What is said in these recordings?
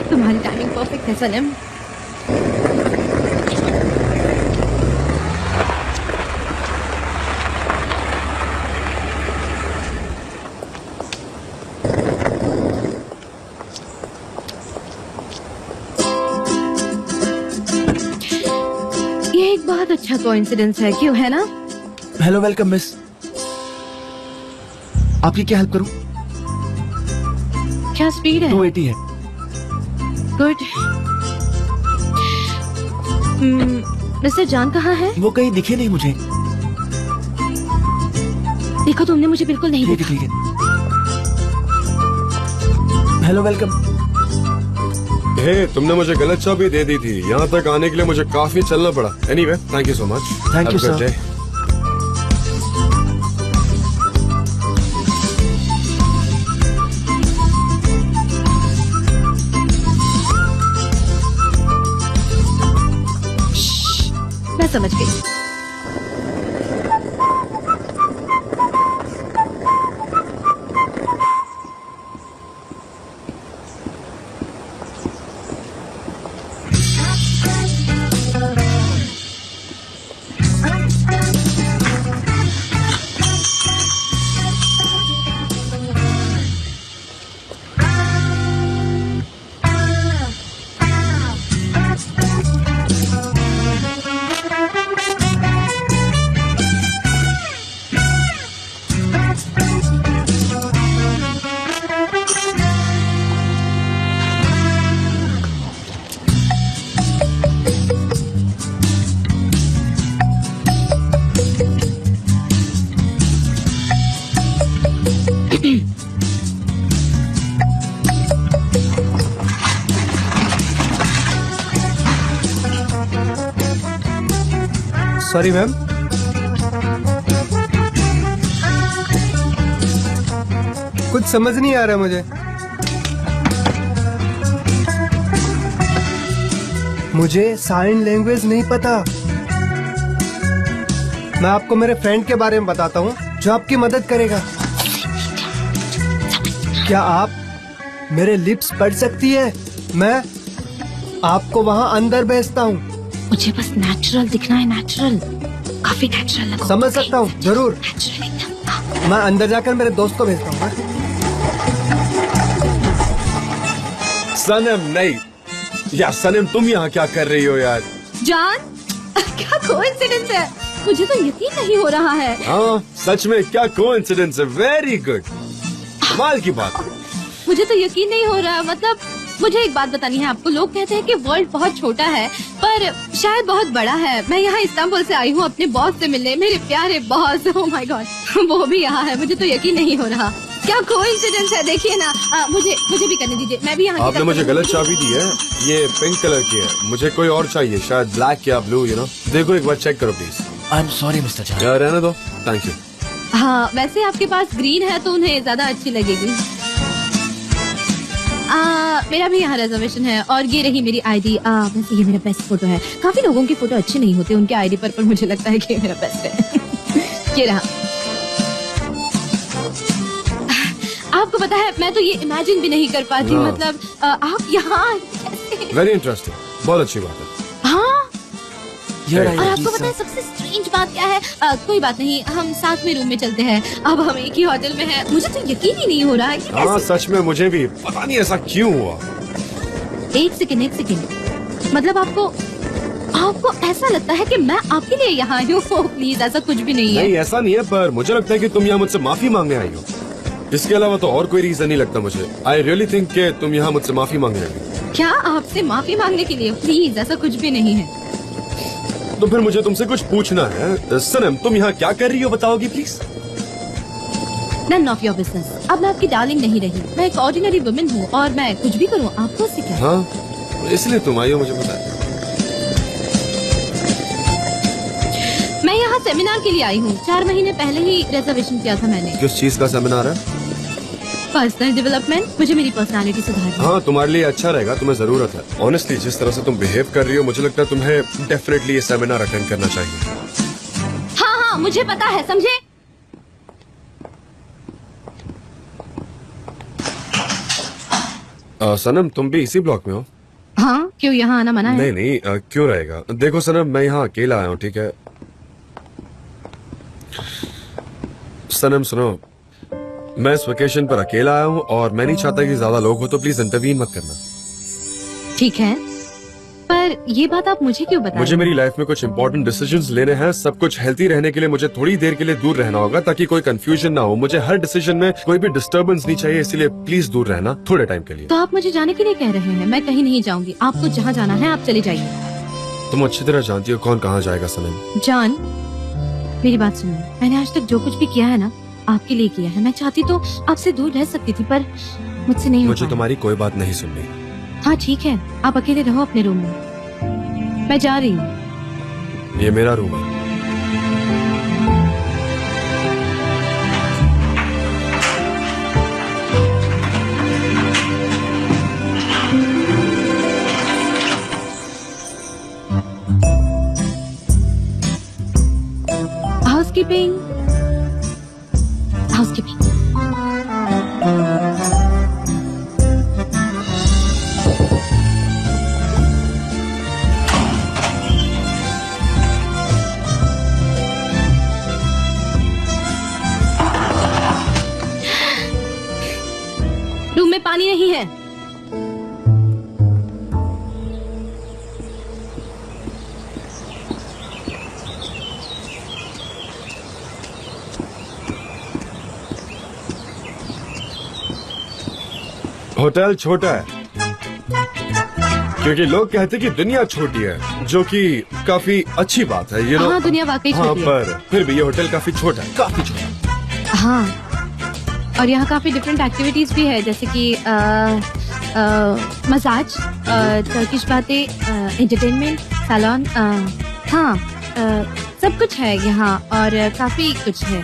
तुम्हारी timing perfect है सनम। ये एक बहुत अच्छा कोइंसिडेंस है, क्यों है ना? Hello, welcome miss. आपकी क्या हेल्प करूं? क्या स्पीड है? 280 है। गुड। मिस्टर जॉन कहाँ है? वो कहीं दिखे नहीं मुझे। देखो, तुमने मुझे बिल्कुल नहीं ठीक है, देखा। ठीक है। Hello, welcome. तुमने मुझे गलत चाबी दे दी थी। यहाँ तक आने के लिए मुझे काफी चलना पड़ा। Anyway, thank you so much. Thank you, sir. मैं समझ गई। Sorry ma'am. कुछ समझ नहीं आ रहा मुझे। मुझे साइन लैंग्वेज नहीं पता। मैं आपको मेरे फ्रेंड के बारे में बताता हूँ जो आपकी मदद करेगा। क्या आप मेरे लिप्स पढ़ सकती है? मैं आपको वहाँ अंदर भेजता हूँ। मुझे बस नेचुरल दिखना है, नेचुरल, काफी नेचुरल लगो। समझ सकता हूँ, जरूर। नेचुरल एकदम। मैं अंदर जाकर मेरे दोस्त को भेजता हूँ। सनम नहीं यार, सनम तुम यहाँ क्या कर रही हो यार? जॉन, क्या कोइंसिडेंस है, मुझे तो यकीन नहीं हो रहा है। हाँ सच में, क्या कोइंसिडेंस है। वेरी गुड, कमाल की बात। मुझे तो यकीन नहीं हो रहा। मतलब मुझे एक बात बतानी है आपको। लोग कहते हैं कि वर्ल्ड बहुत छोटा है, पर शायद बहुत बड़ा है। मैं यहाँ इस्तांबुल से आई हूँ अपने बॉस से मिलने। मेरे प्यारे बॉस, ओह माय गॉड, वो भी यहाँ है। मुझे तो यकीन नहीं हो रहा। क्या कोइंसिडेंस है, देखिए ना। मुझे भी करने दीजिए, मैं भी यहाँ। आपने मुझे गलत चाबी दी है। ये पिंक कलर की है, मुझे कोई और चाहिए, शायद ब्लैक या ब्लू। देखो एक बार चेक करो please. I am sorry mister John. यार रहने दो, थैंक यू। हाँ, वैसे आपके पास ग्रीन है तो उन्हें ज्यादा अच्छी लगेगी। मेरा भी यहाँ रिजर्वेशन है और ये रही मेरी आईडी। वैसे ये मेरा बेस्ट फोटो है। काफी लोगों की फोटो अच्छे नहीं होते उनके आईडी पर मुझे लगता है कि ये मेरा बेस्ट है। ये रहा। आपको पता है, मैं तो ये इमेजिन भी नहीं कर पाती। मतलब आप यहाँ कैसे? वेरी इंटरेस्टिंग, बहुत अच्छी बात है। हाँ, Your और ID, आपको पता है sir. सबसे स्ट्रेंज बात क्या है? कोई बात नहीं, हम साथ में रूम में चलते हैं। अब हम एक ही होटल में हैं। मुझे तो यकीन ही नहीं हो रहा है कि हाँ सच में, मुझे भी पता नहीं ऐसा क्यों हुआ। एक सेकंड। मतलब आपको ऐसा लगता है कि मैं आपके लिए यहाँ आई हूँ? प्लीज, ऐसा कुछ भी नहीं है। नहीं ऐसा नहीं है, पर मुझे लगता है कि तुम यहाँ मुझसे माफी मांगने आई हो। इसके अलावा तो और कोई रीजन नहीं लगता मुझे। आई रियली थिंक कि तुम यहाँ मुझसे माफी मांगने आई हो। क्या आपसे माफी मांगने के लिए? प्लीज, ऐसा कुछ भी नहीं है। तो फिर मुझे तुमसे कुछ पूछना है। सनम, तुम यहाँ क्या कर रही हो, बताओगी please? None of your business. अब मैं आपकी डार्लिंग नहीं रही। मैं एक ऑर्डिनरी वुमेन हूँ और मैं कुछ भी करूँ आपको उससे क्या? हाँ, इसलिए तुम आई हो, मुझे पता है। मैं यहाँ सेमिनार के लिए आई हूँ। 4 महीने पहले ही रिजर्वेशन किया था मैंने। किस चीज का सेमिनार है? Personal development. मुझे मेरी पर्सनालिटी सुधारनी। हाँ, तुम्हारे लिए अच्छा रहेगा, तुम्हें जरूरत है। ऑनेस्टली जिस तरह से तुम बिहेव कर रही हो, मुझे लगता है तुम्हें डेफिनेटली ये सेमिनार अटेंड करना चाहिए। हाँ, मुझे पता है, समझे? सनम तुम भी इसी ब्लॉक में हो? हाँ, क्यों यहाँ आना मना है? नहीं नहीं, क्यों रहेगा। देखो सनम, मैं यहाँ अकेला आया हूँ, ठीक है। सनम सुनो, मैं इस वेकेशन पर अकेला आया हूँ और मैं नहीं चाहता कि ज्यादा लोग हो, तो प्लीज इंटरवीन मत करना। ठीक है, पर ये बात आप मुझे क्यों बता मुझे मेरी लाइफ में कुछ इंपॉर्टेंट डिसीजंस लेने हैं। सब कुछ हेल्थी रहने के लिए मुझे थोड़ी देर के लिए दूर रहना होगा, ताकि कोई कंफ्यूजन ना हो। मुझे हर डिसीजन में कोई भी डिस्टर्बेंस नहीं चाहिए, इसलिए प्लीज दूर रहना थोड़े टाइम के लिए। तो आप मुझे जाने के लिए कह रहे हैं? मैं कहीं नहीं जाऊंगी, आपको जहाँ जाना है आप चले जाइए। तुम अच्छी तरह जानती हो कौन कहाँ जाएगा सनम। जान, मेरी बात सुनो, मैंने आज तक जो कुछ भी किया है ना, आपके लिए किया है। मैं चाहती तो आपसे दूर रह सकती थी, पर मुझसे नहीं हो मुझे पाया। तुम्हारी कोई बात नहीं सुननी। हाँ ठीक है, आप अकेले रहो अपने रूम में, मैं जा रही हूँ। ये मेरा रूम है। Housekeeping, housekeeping. रूम में पानी नहीं है। होटल छोटा है क्योंकि लोग कहते कि दुनिया छोटी है, जो कि काफी अच्छी बात है, you know? हाँ, दुनिया वाकई हाँ, छोटी है। पर फिर भी ये होटल काफी छोटा है, काफी छोटा। हाँ, और यहाँ काफी डिफरेंट एक्टिविटीज भी है, जैसे कि मसाज, टर्किश बातें, एंटरटेनमेंट, सैलून, हाँ, सब कुछ है यहाँ और काफी कुछ है।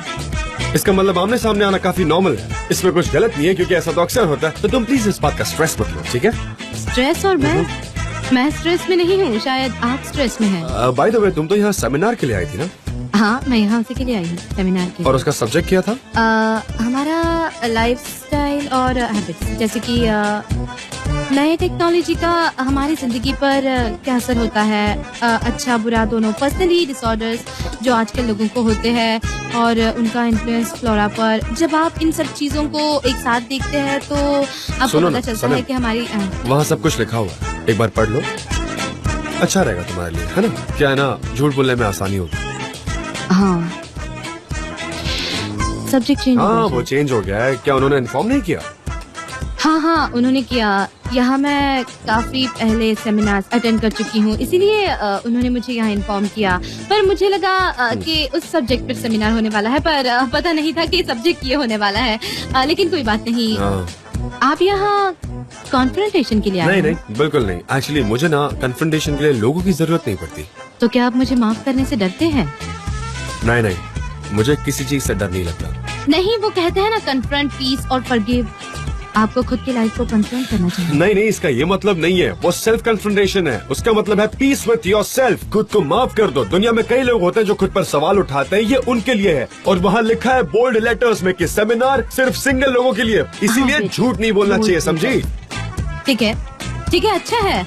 इसका मतलब आमने सामने आना काफी नॉर्मल है, इसमें कुछ गलत नहीं है, क्योंकि ऐसा तो अक्सर होता है। तो तुम प्लीज इस बात का स्ट्रेस मत लो, ठीक है? स्ट्रेस? और मैं स्ट्रेस में नहीं हूँ, शायद आप स्ट्रेस में हैं। बाय द वे, तुम तो यहाँ सेमिनार के लिए आई थी ना? हाँ, मैं यहाँ उसी के लिए आई हूँ, सेमिनार के लिए। और उसका सब्जेक्ट क्या था? हमारा लाइफस्टाइल और हैबिट्स, जैसे कि नए टेक्नोलॉजी का हमारी जिंदगी पर क्या असर होता है, अच्छा बुरा दोनों, पर्सनली डिसऑर्डर्स जो आजकल लोगों को होते हैं और उनका इन्फ्लुएंस फ्लोरा पर। जब आप इन सब चीजों को एक साथ देखते हैं तो आपको सुनो पता ना, चलता सनम, है कि हमारी वहाँ सब कुछ लिखा हुआ है, एक बार पढ़ लो, अच्छा रहेगा तुम्हारे लिए, है ना? क्या है ना, झूठ बोलने में आसानी होगी। हाँ, सब्जेक्ट चेंज हो हाँ, गया वो है। चेंज हो गया है। क्या उन्होंने इन्फॉर्म नहीं किया? हाँ, उन्होंने किया। यहाँ मैं काफी पहले सेमिनार अटेंड कर चुकी हूँ, इसीलिए उन्होंने मुझे यहाँ इन्फॉर्म किया। पर मुझे लगा कि उस सब्जेक्ट पर सेमिनार होने वाला है, पर पता नहीं था कि सब्जेक्ट ये होने वाला है। लेकिन कोई बात नहीं। हाँ। आप यहाँ कॉन्फ्रंटेशन के लिए आए नहीं हैं? नहीं, बिल्कुल नहीं। एक्चुअली मुझे ना कन्फ्रंटेशन के लिए लोगों की जरूरत नहीं पड़ती। तो क्या आप मुझे माफ करने से डरते हैं? नहीं, मुझे किसी चीज से डर नहीं लगता। नहीं, वो कहते हैं ना, कन्फ्रंट, पीस और फॉरगिव। आपको खुद की लाइफ को कन्फ्रंट करना चाहिए। नहीं, इसका ये मतलब नहीं है। वो सेल्फ कन्फ्रंटेशन है। उसका मतलब है पीस विथ योरसेल्फ। खुद को माफ कर दो। दुनिया में कई लोग होते हैं जो खुद पर सवाल उठाते हैं, ये उनके लिए है। और वहाँ लिखा है बोल्ड लेटर्स में कि सेमिनार सिर्फ सिंगल लोगों के लिए, इसीलिए हाँ, झूठ नहीं बोलना चाहिए, समझी? ठीक है, अच्छा है।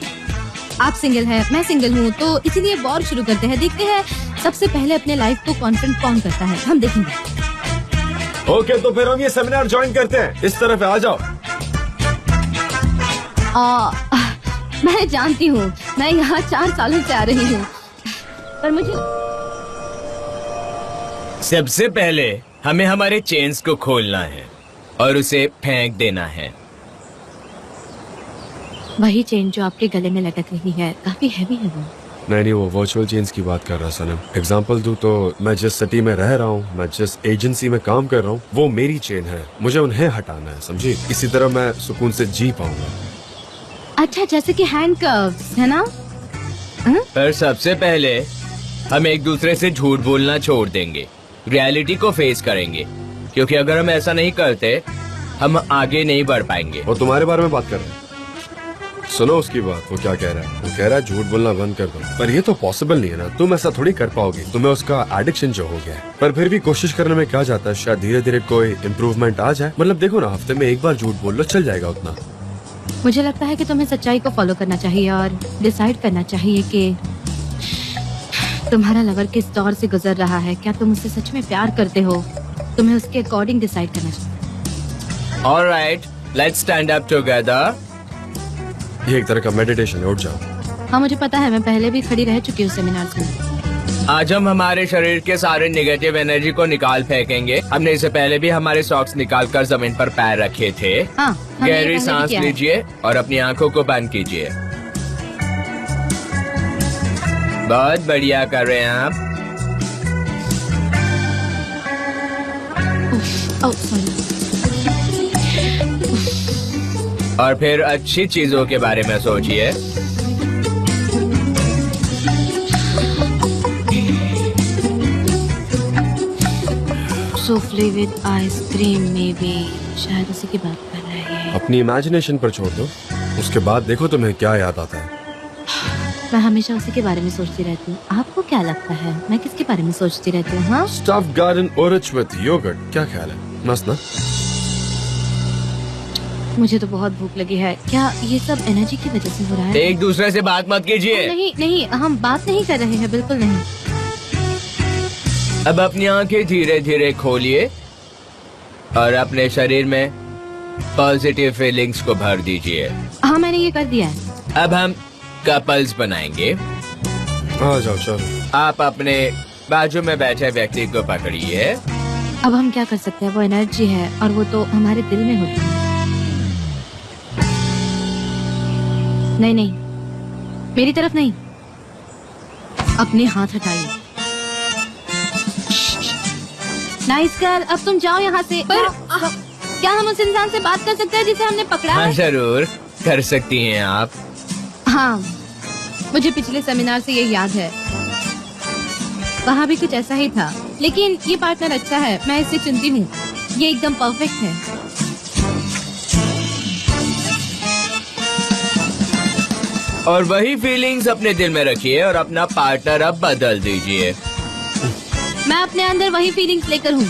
आप सिंगल हैं, मैं सिंगल हूँ, तो इसीलिए वॉर शुरू करते हैं। देखते हैं सबसे पहले अपने लाइफ को कॉन्फ्रंट कौन करता है, हम देखेंगे। ओके, तो फिर हम ये सेमिनार ज्वाइन करते हैं। इस तरफ आ जाओ। मैं जानती हूँ, मैं यहाँ 4 सालों से आ रही हूँ, पर मुझे सबसे पहले हमें हमारे चेन्स को खोलना है और उसे फेंक देना है। वही चेन जो आपके गले में लटक रही है, काफी हैवी है वो। नहीं, वो वर्चुअल चेंज की बात कर रहा सनम। एग्जाम्पल दूं तो मैं जिस सिटी में रह रहा हूँ, मैं जिस एजेंसी में काम कर रहा हूँ, वो मेरी चेन है। मुझे उन्हें हटाना है, समझी? इसी तरह मैं सुकून से जी पाऊंगा। अच्छा, जैसे कि हैंडकफ्स, है ना? पर सबसे पहले हम एक दूसरे से झूठ बोलना छोड़ देंगे, रियलिटी को फेस करेंगे, क्योंकि अगर हम ऐसा नहीं करते हम आगे नहीं बढ़ पाएंगे। वो तुम्हारे बारे में बात कर रहे हैं। सुनो उसकी बात, वो क्या कह रहा है। वो कह रहा है झूठ बोलना बंद कर दो, पर ये तो पॉसिबल नहीं है ना। तुम ऐसा थोड़ी कर पाओगे, तुम्हें उसका एडिक्शन जो हो गया है। पर फिर भी कोशिश करने में क्या जाता है, शायद धीरे धीरे कोई इम्प्रूवमेंट आ जाए। मतलब देखो ना, हफ्ते में एक बार झूठ बोल लो, चल जाएगा उतना। मुझे लगता है कि तुम्हें सच्चाई को फॉलो करना चाहिए और डिसाइड करना चाहिए कि तुम्हारा लवर किस दौर से गुजर रहा है। क्या तुम उससे सच में प्यार करते हो? तुम्हें उसके अकॉर्डिंग डिसाइड करना चाहिए। Alright, let's stand up together. ये एक तरह का मेडिटेशन है, उठ जाओ। हाँ मुझे पता है, मैं पहले भी खड़ी रह चुकी हूँ सेमिनार्स में। आज हम हमारे शरीर के सारे नेगेटिव एनर्जी को निकाल फेंकेंगे। हमने इससे पहले भी हमारे सॉक्स निकाल कर जमीन पर पैर रखे थे। हाँ, हमने ये गहरी पहले भी सांस किया है। लीजिए और अपनी आंखों को बंद कीजिए। बहुत बढ़िया कर रहे हैं आप। Oh sorry. और फिर अच्छी चीजों के बारे में सोचिए। सूफले विद आइसक्रीम में भी शायद उसी की बात कर रहे हैं। अपनी इमेजिनेशन पर छोड़ दो, उसके बाद देखो तुम्हें क्या याद आता है। मैं हमेशा उसी के बारे में सोचती रहती हूँ। आपको क्या लगता है मैं किसके बारे में सोचती रहती हूँ? हाँ स्टफ्ड गार्डन ओरिच विद योगर्ट, क्या ख्याल है? मस्त ना? मुझे तो बहुत भूख लगी है। क्या ये सब एनर्जी की वजह से हो रहा है? एक दूसरे से बात मत कीजिए। नहीं नहीं, हम बात नहीं कर रहे हैं, बिल्कुल नहीं। अब अपनी आंखें धीरे धीरे खोलिए और अपने शरीर में पॉजिटिव फीलिंग्स को भर दीजिए। हाँ मैंने ये कर दिया है। अब हम कपल्स बनाएंगे। आ जाओ चलो। आप अपने बाजू में बैठे व्यक्ति को पकड़िए। अब हम क्या कर सकते हैं? वो एनर्जी है और वो तो हमारे दिल में होती है। नहीं नहीं, मेरी तरफ नहीं, अपने हाथ हटाइए। नाइस गर्ल, अब तुम जाओ यहाँ से। पर क्या हम उस इंसान से बात कर सकते हैं जिसे हमने पकड़ा हाँ है? जरूर कर सकती हैं आप। हाँ मुझे पिछले सेमिनार से ये याद है, वहाँ भी कुछ ऐसा ही था। लेकिन ये पार्टनर अच्छा है, मैं इसे चुनती हूँ। ये एकदम परफेक्ट है। और वही फीलिंग्स अपने दिल में रखिए और अपना पार्टनर अब बदल दीजिए। मैं अपने अंदर वही फीलिंग्स लेकर हूँ।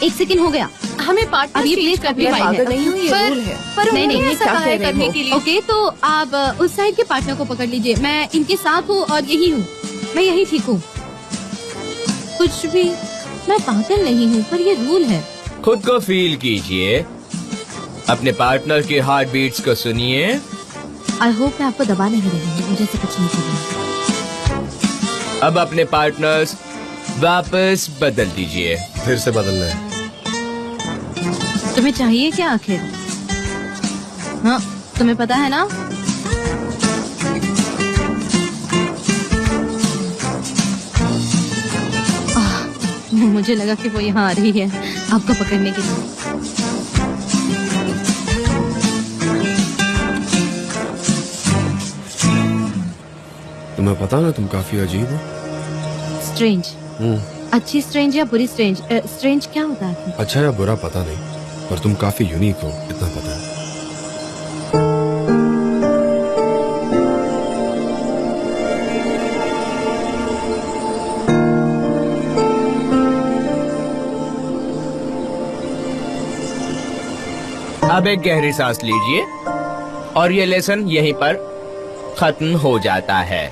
एक सेकंड हो गया, हमें पार्टनर अब ये चेंज please करनी मैं पागल नहीं हूँ, ये पर- rule है। पर नहीं नहीं, उन्होंने ऐसा कहा है करने के लिए। ओके तो आप उस साइड के पार्टनर को पकड़ लीजिए। मैं इनके साथ हूँ और यही हूँ, मैं यही ठीक हूँ। कुछ भी, मैं पागल नहीं हूँ, पर ये रूल है। खुद को फील कीजिए, अपने पार्टनर की हार्ट बीट्स को सुनिए। आई होप मैं आपको दबा नहीं रही हूँ, मुझे से कुछ नहीं करना। अब अपने पार्टनर्स वापस बदल दीजिए। फिर से बदलना है। तुम्हें चाहिए क्या आखिर? हाँ तुम्हें पता है ना? मुझे लगा कि वो यहाँ आ रही है आपको पकड़ने के लिए। तुम्हें पता ना तुम काफी अजीब हो। स्ट्रेंज, अच्छी स्ट्रेंज या बुरी स्ट्रेंज? स्ट्रेंज क्या होता है? अच्छा या बुरा पता नहीं, पर तुम काफी यूनिक हो, इतना पता है। अब एक गहरी सांस लीजिए और ये लेसन यहीं पर खत्म हो जाता है।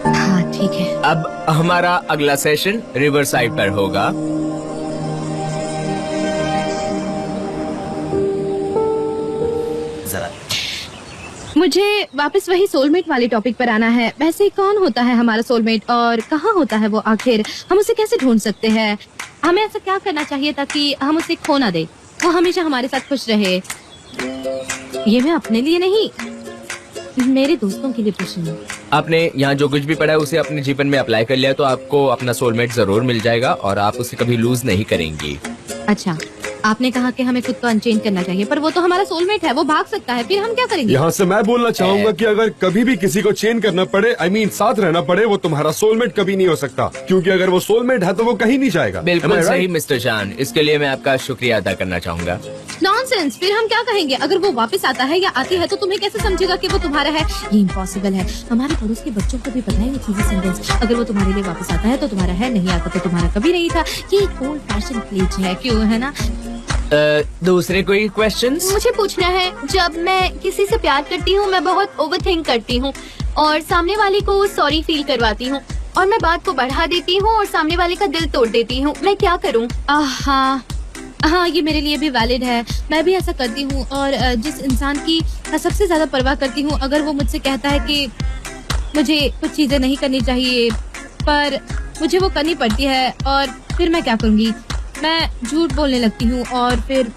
हाँ ठीक है। अब हमारा अगला सेशन रिवर साइड पर होगा। जरा मुझे वापस वही सोलमेट वाले टॉपिक पर आना है। वैसे कौन होता है हमारा सोलमेट और कहाँ होता है वो आखिर? हम उसे कैसे ढूंढ सकते हैं? हमें ऐसा क्या करना चाहिए ताकि हम उसे खो ना दे, वो हमेशा हमारे साथ खुश रहे? ये मैं अपने लिए नहीं, मेरे दोस्तों के लिए पूछ रही हूँ। आपने यहाँ जो कुछ भी पढ़ा है उसे अपने जीवन में अप्लाई कर लिया तो आपको अपना सोलमेट जरूर मिल जाएगा और आप उसे कभी लूज नहीं करेंगी। अच्छा, आपने कहा कि हमें खुद को अनचेंज करना चाहिए, पर वो तो हमारा सोलमेट है, वो भाग सकता है, फिर हम क्या करेंगे? यहाँ से मैं बोलना चाहूंगा कि अगर कभी भी किसी को चेंज करना पड़े, I mean, साथ रहना पड़े, वो तुम्हारा सोलमेट कभी नहीं हो सकता, क्योंकि अगर वो सोलमेट है तो वो कहीं नहीं जाएगा। बिल्कुल Am I सही right? मिस्टर जान, इसके लिए मैं आपका शुक्रिया अदा करना चाहूंगा। Non nonsense. फिर हम क्या कहेंगे? अगर वो वापस आता है या आती है तो तुम्हें कैसे समझेगा कि वो तुम्हारा है? ये इम्पॉसिबल है। हमारे पड़ोस के बच्चों को भी पता है ये चीजें सेंटेंस। अगर वो तुम्हारे लिए वापस आता है तो तुम्हारा है, नहीं आता तो तुम्हारा कभी नहीं था। ये ओल्ड फैशन क्लीच है, क्यों, है ना? दूसरे कोई क्वेश्चंस? मुझे पूछना है, जब मैं किसी से प्यार करती हूँ मैं बहुत ओवरथिंक करती हूँ और सामने वाले को सॉरी फील करवाती हूँ और मैं बात को बढ़ा देती हूँ और सामने वाले का दिल तोड़ देती हूँ। मैं क्या करूँ? हाँ, ये मेरे लिए भी वैलिड है। मैं भी ऐसा करती हूँ और जिस इंसान की मैं सबसे ज्यादा परवाह करती हूँ, अगर वो मुझसे कहता है कि मुझे कुछ चीजें नहीं करनी चाहिए पर मुझे वो करनी पड़ती है, और फिर मैं क्या करूँगी? मैं झूठ बोलने लगती हूँ और फिर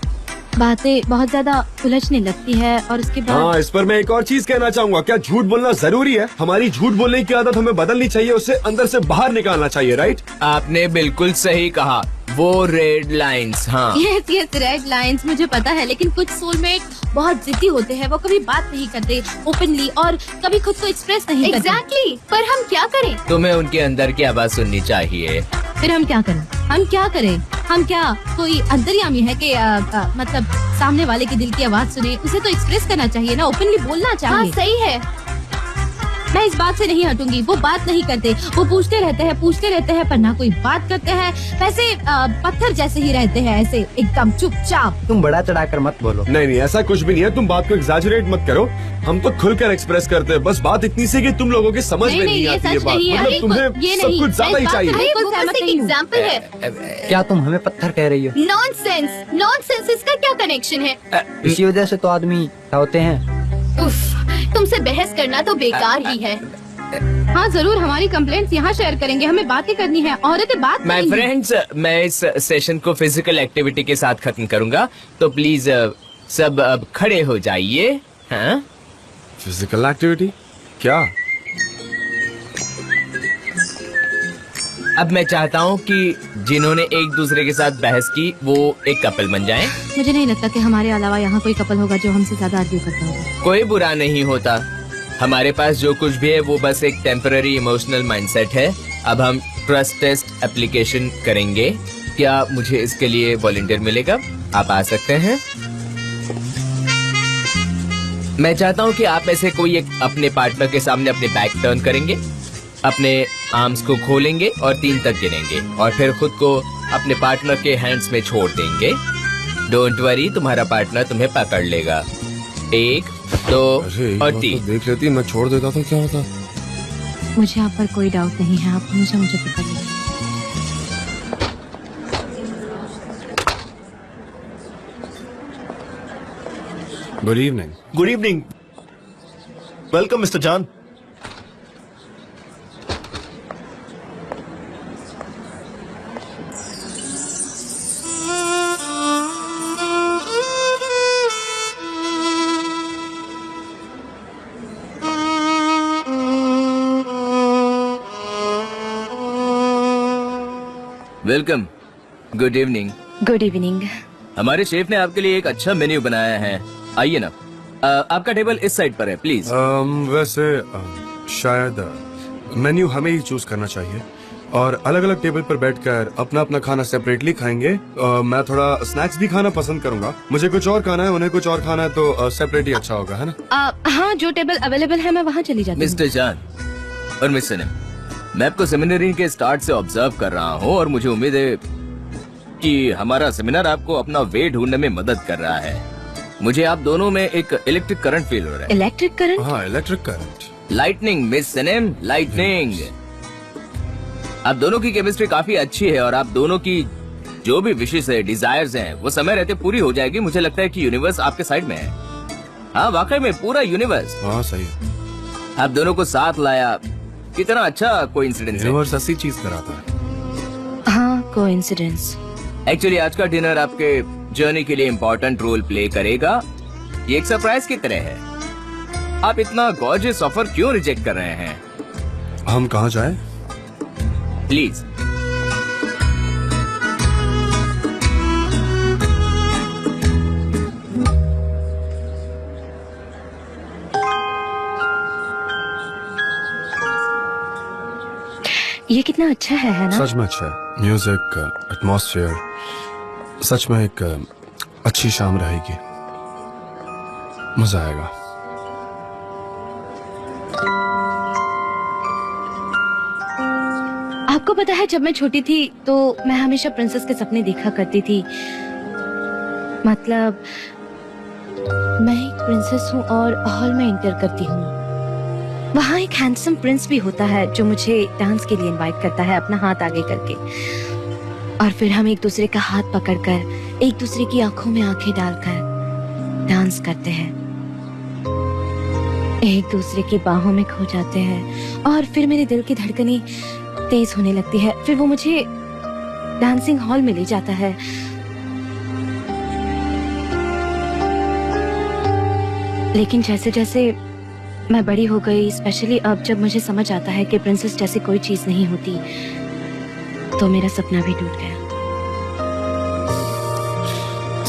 बातें बहुत ज्यादा उलझने लगती है और उसके बाद। हाँ, इस पर मैं एक और चीज कहना चाहूंगा। क्या झूठ बोलना जरूरी है? हमारी झूठ बोलने की आदत हमें बदलनी चाहिए, उसे अंदर से बाहर निकालना चाहिए, राइट? आपने बिल्कुल सही कहा, वो रेड लाइंस। हाँ, यस, रेड लाइंस, मुझे पता है। लेकिन कुछ सोलमेट बहुत जिद्दी होते हैं, वो कभी बात नहीं करते ओपनली और कभी खुद को एक्सप्रेस नहीं करते। एग्जैक्टली, पर हम क्या करें? तुम्हें उनके अंदर की आवाज सुननी चाहिए। फिर हम क्या करें? हम क्या कोई अंतर्यामी है कि मतलब सामने वाले के दिल की आवाज सुने? उसे तो एक्सप्रेस करना चाहिए ना, ओपनली बोलना हाँ, चाहिए। सही है। मैं इस बात से नहीं हटूंगी। वो बात नहीं करते, वो पूछते रहते हैं पर ना कोई बात करते हैं। वैसे पत्थर जैसे ही रहते हैं, ऐसे एकदम चुपचाप। तुम बड़ा चढ़ाकर मत बोलो। नहीं, ऐसा कुछ भी नहीं है। तुम बात को एग्जैजरेट मत करो। हम तो खुलकर एक्सप्रेस करते हैं। बस बात इतनी सी कि तुम लोगों की समझ में नहीं ये आती ये सच बात। नहीं है। मतलब तुम्हें ये सब नहीं, कुछ ज्यादा मैं ही इस बात चाहिए। से अरे बिल्कुल वो बस सहमत एक नहीं हूँ। एग्जाम्पल है। क्या तुम हमें पत्थर कह रही हो? नॉनसेंस इसका क्या कनेक्शन है? इसी वजह से तो आदमी होते हैं। उफ, तुमसे बहस करना तो बेकार ही है। हाँ जरूर, हमारी कंप्लेंट्स यहाँ शेयर करेंगे। हमें बातें करनी है, औरतें बात माय करेंगी। फ्रेंड्स, मैं इस सेशन को फिजिकल एक्टिविटी के साथ खत्म करूंगा, तो प्लीज सब अब खड़े हो जाइए। हाँ? फिजिकल एक्टिविटी क्या? अब मैं चाहता हूँ कि जिन्होंने एक दूसरे के साथ बहस की वो एक कपल बन जाएं। मुझे नहीं लगता कि हमारे अलावा यहाँ कोई कपल होगा जो हमसे ज्यादा आर्ग्यू करता होगा। कोई बुरा नहीं होता। हमारे पास जो कुछ भी है वो बस एक टेम्पररी इमोशनल माइंडसेट है। अब हम ट्रस्ट टेस्ट एप्लीकेशन करेंगे। क्या मुझे इसके लिए वॉलंटियर मिलेगा? आप आ सकते हैं। मैं चाहता हूँ कि आप में से कोई एक अपने पार्टनर के सामने अपने बैक टर्न करेंगे, अपने आर्म्स को खोलेंगे और 3 तक गिनेंगे और फिर खुद को अपने पार्टनर के हैंड्स में छोड़ देंगे। डोंट वरी, तुम्हारा पार्टनर तुम्हें पकड़ लेगा। 1, 2 और 3। देख लेती, मैं छोड़ देता तो क्या होता? मुझे आप पर कोई डाउट नहीं है। आप हमेशा मुझे पकड़ लीजिए। Good evening. Good evening. Welcome mister John. Welcome. Good evening. Good evening. हमारे शेफ ने आपके लिए एक अच्छा मेन्यू बनाया है। आइए ना। आपका टेबल इस साइड पर है, प्लीज। वैसे शायद मेन्यू हमें ही चूज करना चाहिए और अलग अलग टेबल पर बैठकर अपना अपना खाना सेपरेटली खाएंगे। मैं थोड़ा स्नैक्स भी खाना पसंद करूंगा। मुझे कुछ और खाना है, उन्हें कुछ और खाना है, तो सेपरेट ही अच्छा होगा, है ना? हाँ, जो टेबल अवेलेबल है मैं वहाँ चली जाती हूँ। मिस्टर जान और मिस सनम, मैं आपको सेमिनारी के स्टार्ट से ऑब्जर्व कर रहा हूँ और मुझे उम्मीद है कि हमारा सेमिनार आपको अपना वे ढूंढने में मदद कर रहा है। मुझे आप दोनों में एक इलेक्ट्रिक करंट फील हो रहा है। Electric current? हाँ, इलेक्ट्रिक करंट। लाइटनिंग मिस सनम, लाइटनिंग। आप दोनों की केमिस्ट्री काफी अच्छी है और आप दोनों की जो भी विशेष है, डिजायर्स हैं, वो समय रहते पूरी हो जाएगी। मुझे लगता है कि यूनिवर्स आपके साइड में है। हाँ, वाकई में पूरा यूनिवर्स हाँ, सही है। आप दोनों को साथ लाया। कितना अच्छा कोइंसिडेंस है। यूनिवर्स ऐसी चीज कराता है। हाँ, कोइंसिडेंस। एक्चुअली आज का डिनर आपके जर्नी के लिए इम्पोर्टेंट रोल प्ले करेगा। ये एक सरप्राइज की तरह है। आप इतना गॉर्जियस ऑफर क्यों रिजेक्ट कर रहे हैं? हम कहाँ जाएं? प्लीज। ये कितना अच्छा है ना? सच में अच्छा है। म्यूजिक, एटमॉस्फेयर, सच में एक अच्छी शाम रहेगी। मजा आएगा। आपको पता है जब मैं छोटी थी तो मैं हमेशा प्रिंसेस के सपने देखा करती थी। मतलब मैं एक प्रिंसेस हूँ और हॉल में एंटर करती हूँ। वहाँ एक हैंडसम प्रिंस भी होता है जो मुझे डांस के लिए इनवाइट करता है अपना हाथ आगे करके, और फिर हम एक दूसरे का हाथ पकड़कर एक दूसरे की आंखों में आंखें डालकर डांस करते हैं, एक दूसरे की बाहों में खो जाते हैं, और फिर मेरे दिल की धड़कनें तेज होने लगती है। फिर वो मुझे डांसिंग हॉल में ले जाता है। लेकिन जैसे जैसे मैं बड़ी हो गई, स्पेशली अब जब मुझे समझ आता है कि प्रिंसेस जैसी कोई चीज नहीं होती, तो मेरा सपना भी टूट गया।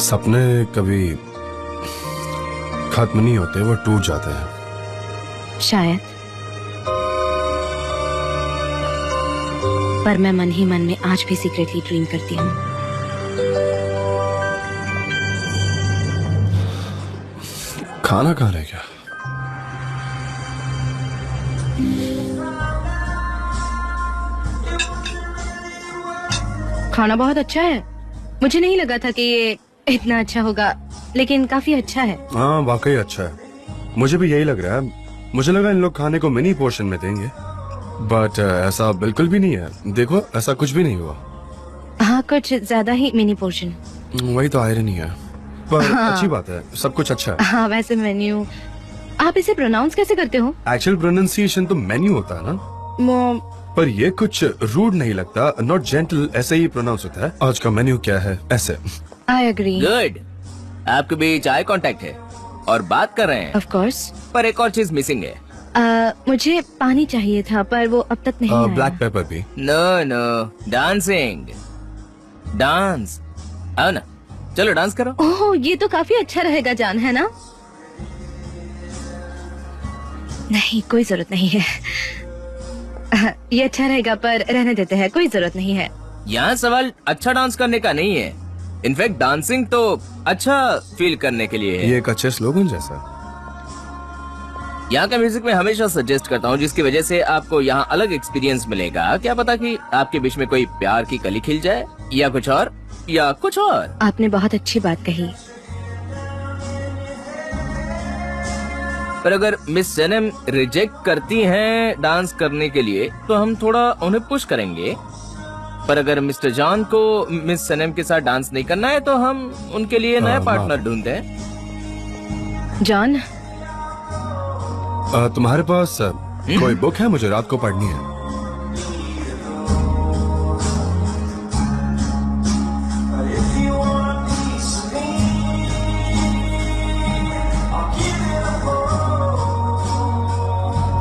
सपने कभी खत्म नहीं होते, वो टूट जाते हैं। शायद, पर मैं मन ही मन में आज भी सीक्रेटली ड्रीम करती हूँ। खाना कहाँ रह गया? खाना बहुत अच्छा है। मुझे नहीं लगा था कि ये इतना अच्छा होगा, लेकिन काफी अच्छा है। हाँ वाकई अच्छा है, मुझे भी यही लग रहा है। मुझे लगा इन लोग खाने को मिनी पोर्शन में देंगे, बट ऐसा बिल्कुल भी नहीं है। देखो ऐसा कुछ भी नहीं हुआ। हाँ, कुछ ज्यादा ही मिनी पोर्शन। वही तो आयरनी है, पर हाँ। अच्छी बात है, सब कुछ अच्छा है। हाँ, वैसे मेन्यू आप इसे प्रोनाउंस कैसे करते हो? एक्चुअल प्रोनाउंसिएशन तो मेन्यू होता है ना, पर ये कुछ रूड नहीं लगता। नॉट जेंटल, ऐसे ही प्रोनाउंस होता है। आज का मेन्यू क्या है ऐसे। I agree. गुड, आपके बीच आई कांटेक्ट है और बात कर रहे हैं। Of course. पर एक और चीज मिसिंग है। मुझे पानी चाहिए था, पर वो अब तक नहीं आया। ब्लैक पेपर भी। No no, dancing, dance. आओ ना, चलो डांस करो। ओह, ये तो काफी अच्छा रहेगा जान, है ना? नहीं, कोई जरूरत नहीं है। ये अच्छा रहेगा, पर रहने देते हैं, कोई जरूरत नहीं है। यहाँ सवाल अच्छा डांस करने का नहीं है। इनफैक्ट डांसिंग तो अच्छा फील करने के लिए है। ये एक अच्छे स्लोगन जैसा। यहाँ का म्यूजिक मैं हमेशा सजेस्ट करता हूँ, जिसकी वजह से आपको यहाँ अलग एक्सपीरियंस मिलेगा। क्या पता कि आपके बीच में कोई प्यार की कली खिल जाए, या कुछ और, या कुछ और। आपने बहुत अच्छी बात कही। पर अगर मिस सनम रिजेक्ट करती हैं डांस करने के लिए, तो हम थोड़ा उन्हें पुश करेंगे। पर अगर मिस्टर जॉन को मिस सनम के साथ डांस नहीं करना है, तो हम उनके लिए नया पार्टनर ढूंढते हैं। जॉन, तुम्हारे पास कोई बुक है? मुझे रात को पढ़नी है।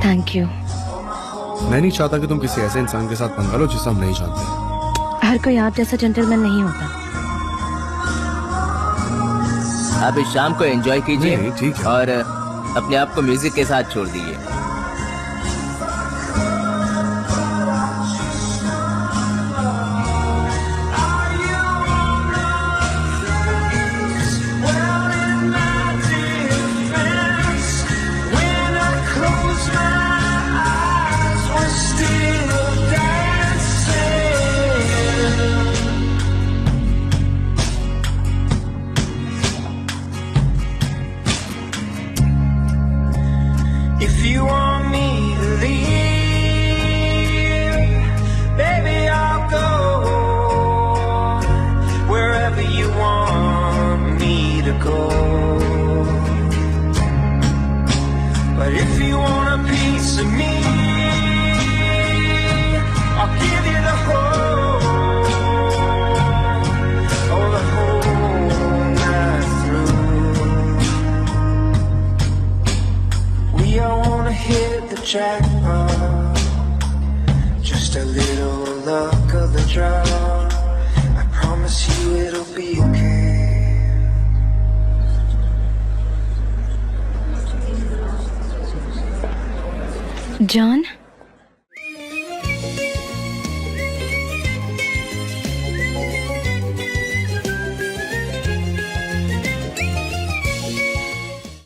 Thank you. मैं नहीं चाहता कि तुम किसी ऐसे इंसान के साथ पंगा लो जिसे हम नहीं जानते। हर कोई आप जैसा जेंटलमैन नहीं होता। आप इस शाम को एंजॉय कीजिए। नहीं, ठीक है। और अपने आप को म्यूजिक के साथ छोड़ दीजिए। If you want me to leave, baby, I'll go wherever you want me to go. But if you want a piece of me, I'll give you the whole, oh, the whole night through. We all wanna hit the jackpot, just a little luck of the draw. I promise you it'll be okay. John,